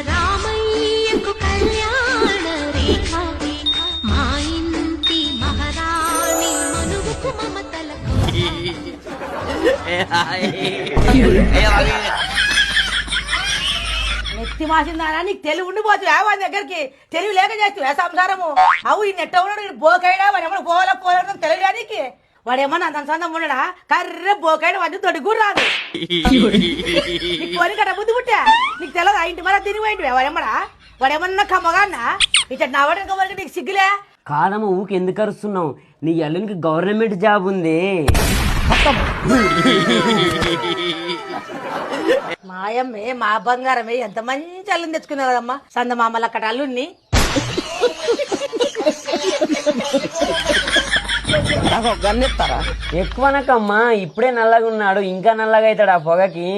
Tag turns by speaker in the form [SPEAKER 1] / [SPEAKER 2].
[SPEAKER 1] రామయ్యకు కళ్యాణ రేఖ మా ఇంటి మహారాణి మనువుకు మమతలకు
[SPEAKER 2] నెత్తి మాసిందానా నీకు తెలివి ఉండిపోతుంది వాడి దగ్గరికి తెలివి లేక చేస్తావా సంసారము అవు ఈ నెట్ట ఉన్నాడు బోకైడా వాడు ఏమన్నా పోవాలని తెలియదా నీకు వాడేమన్నా అంత సందం ఉండడా కర్ర బోకైడ వాడిని తొడుగు రాదు నీకు పోని కట్ట బుద్ధి పుట్టా నీకు తెలియదు ఇంటి మళ్ళీ తిరిగిపోయింటివా వాడేమన్నా కమ్మగా అన్నా ఇట్లా నవ్వడానికి కమ్మగా నీకు సిగ్గులే
[SPEAKER 3] కాదమ్మ ఊకి ఎందుకు అరుస్తున్నావు నీ అల్లునికి గవర్నమెంట్ జాబ్ ఉంది.
[SPEAKER 2] మాయమ్మే మా బంగారమే ఎంత మంచి అల్లుని తెచ్చుకున్నావు కదమ్మా సందమామల అక్కడ అల్లుడిని.
[SPEAKER 3] ఎక్కువనకమ్మా ఇప్పుడే నల్లగా ఉన్నాడు ఇంకా నల్లగా అవుతాడు ఆ పొగకి.